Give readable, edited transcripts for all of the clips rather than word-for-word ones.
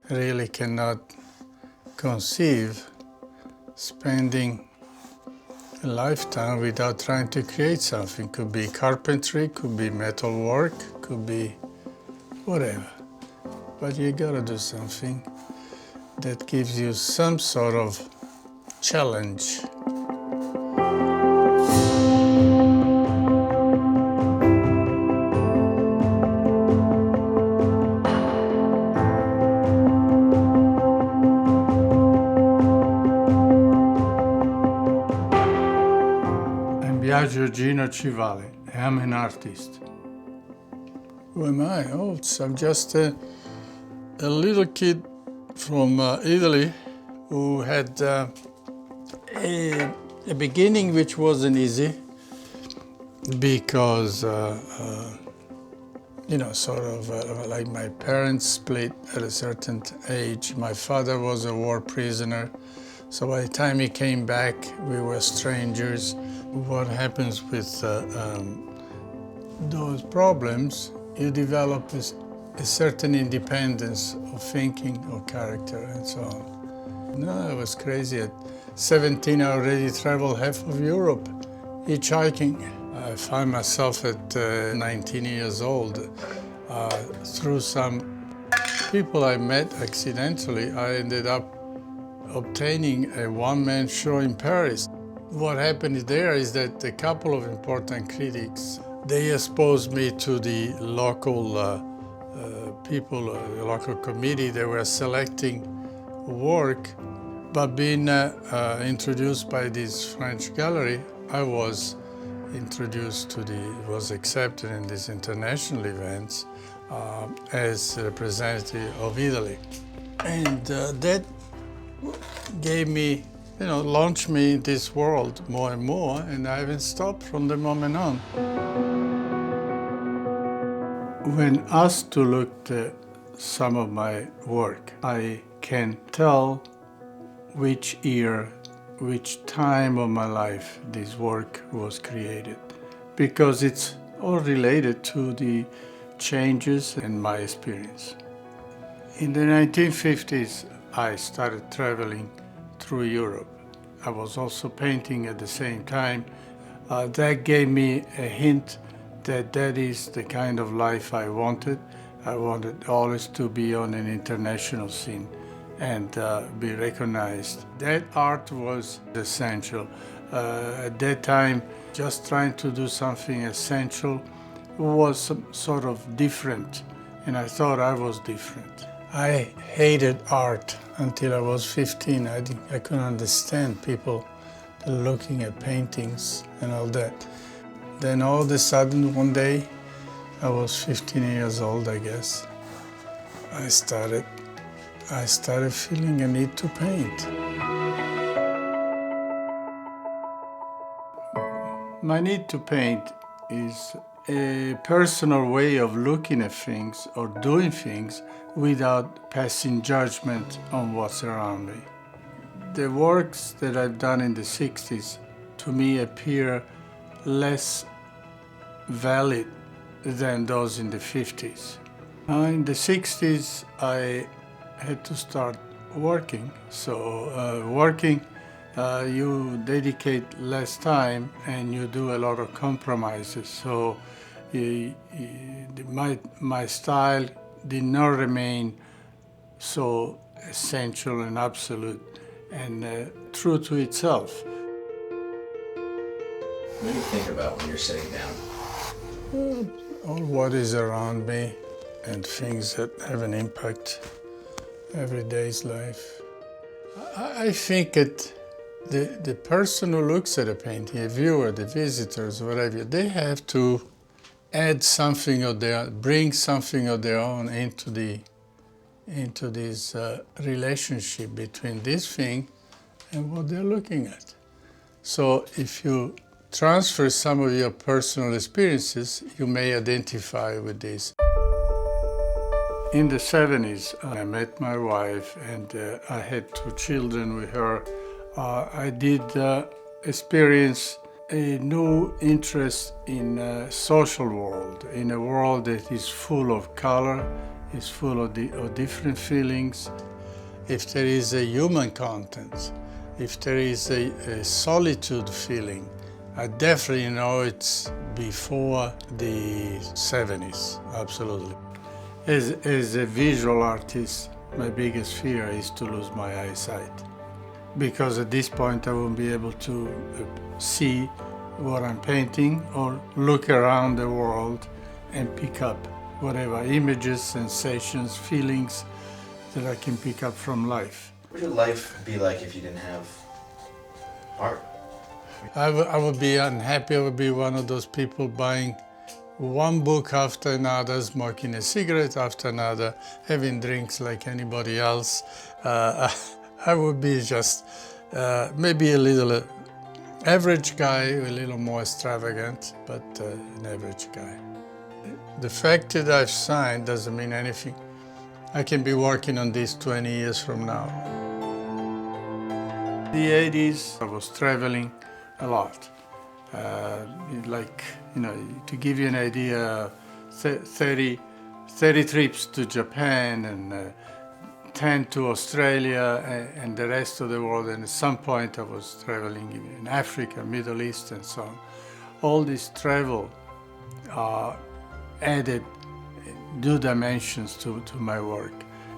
really cannot conceive spending a lifetime without trying to create something. Could be carpentry, could be metal work, could be whatever. But you gotta do something that gives you some sort of challenge. Gino Civale. I'm an artist. Who am I? Oh, I'm just a little kid from Italy who had a beginning which wasn't easy because, sort of like my parents split at a certain age. My father was a war prisoner, so by the time he came back, we were strangers. What happens with those problems, you develop a certain independence of thinking, of character, and so on. No, I was crazy. At 17, I already traveled half of Europe, hitchhiking. I found myself at 19 years old. Through some people I met accidentally, I ended up obtaining a one-man show in Paris. What happened there is that a couple of important critics, they exposed me to the local people, the local committee. They were selecting work, but being introduced by this French gallery, I was was accepted in these international events as a representative of Italy. And that gave me, launched me in this world more and more, and I haven't stopped from the moment on. When asked to look at some of my work, I can tell which year, which time of my life this work was created, because it's all related to the changes in my experience. In the 1950s, I started traveling through Europe. I was also painting at the same time. That gave me a hint that that is the kind of life I wanted. I wanted always to be on an international scene and be recognized. That art was essential. At that time, just trying to do something essential was sort of different, and I thought I was different. I hated art until I was 15. I couldn't understand people looking at paintings and all that. Then all of a sudden, one day, I was 15 years old, I guess. I started feeling a need to paint. My need to paint is a personal way of looking at things or doing things without passing judgment on what's around me. The works that I've done in the 60s, to me, appear less valid than those in the 50s. In the 60s, I had to start working. So you dedicate less time and you do a lot of compromises. So my style did not remain so essential and absolute and true to itself. What do you think about when you're sitting down? All what is around me and things that have an impact every day's life. I think that the person who looks at a painting, a viewer, the visitors, whatever, they have to add something of bring something of their own into this relationship between this thing and what they're looking at. So if you transfer some of your personal experiences, you may identify with this. In the 70s, I met my wife and I had 2 children with her. I did experience a new interest in a social world, in a world that is full of color, is full of different feelings. If there is a human content, if there is a solitude feeling, I definitely know it's before the 70s, absolutely. As a visual artist, my biggest fear is to lose my eyesight, because at this point I won't be able to see what I'm painting or look around the world and pick up whatever images, sensations, feelings that I can pick up from life. What would your life be like if you didn't have art? I would be unhappy. I would be one of those people buying one book after another, smoking a cigarette after another, having drinks like anybody else. I would be just maybe a little average guy, a little more extravagant, but an average guy. The fact that I've signed doesn't mean anything. I can be working on this 20 years from now. The 80s, I was traveling a lot. To give you an idea, 30 trips to Japan and 10 to Australia and the rest of the world. And at some point I was traveling in Africa, Middle East and so on. All this travel added new dimensions to my work.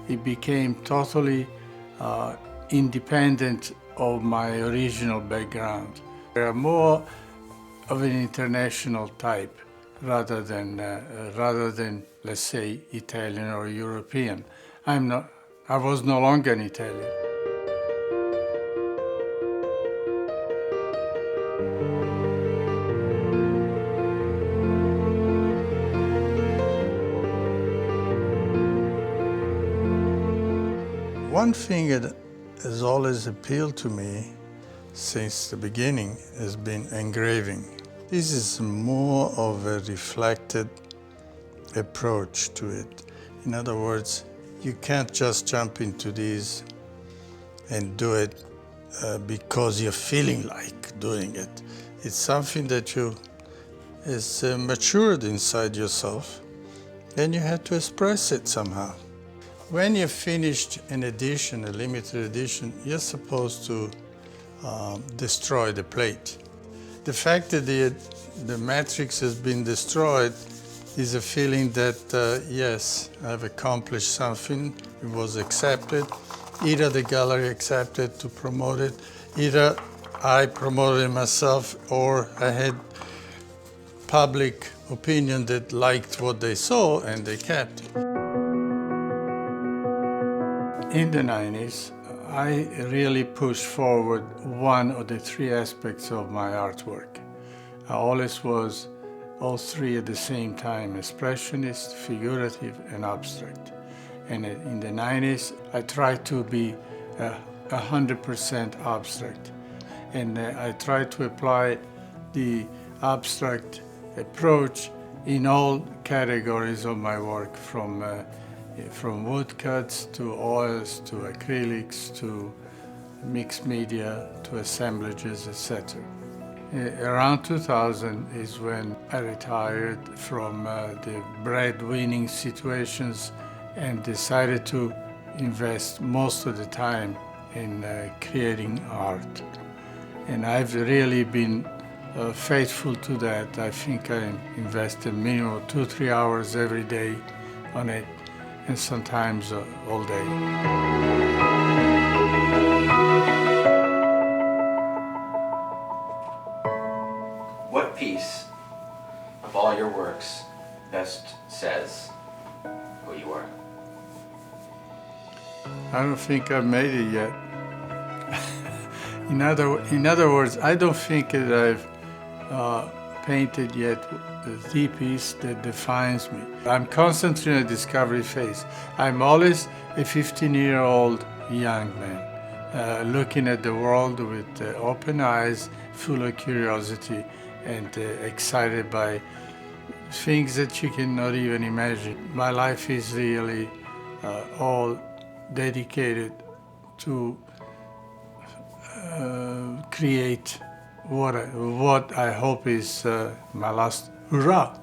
It became totally independent of my original background. They are more of an international type rather than let's say Italian or European. I was no longer an Italian. One thing that has always appealed to me since the beginning has been engraving. This is more of a reflected approach to it. In other words, you can't just jump into this and do it because you're feeling like doing it. It's something that is matured inside yourself, and you have to express it somehow. When you finished an edition, a limited edition, you're supposed to destroy the plate. The fact that the matrix has been destroyed is a feeling that, yes, I've accomplished something, it was accepted. Either the gallery accepted to promote it, either I promoted it myself, or I had public opinion that liked what they saw and they kept it. In the 90s, I really pushed forward one of the three aspects of my artwork. I always was all three at the same time: expressionist, figurative, and abstract. And in the 90s, I tried to be 100% abstract. And I tried to apply the abstract approach in all categories of my work, from woodcuts to oils to acrylics to mixed media to assemblages, etc. Around 2000 is when I retired from the breadwinning situations and decided to invest most of the time in creating art. And I've really been faithful to that. I think I invest a minimum of 2-3 hours every day on it, and sometimes all day. What piece of all your works best says who you are? I don't think I've made it yet. In other words, I don't think that I've painted yet the piece that defines me. I'm constantly in a discovery phase. I'm always a 15-year-old young man, looking at the world with open eyes, full of curiosity, and excited by things that you cannot even imagine. My life is really all dedicated to create what I hope is my last hurrah.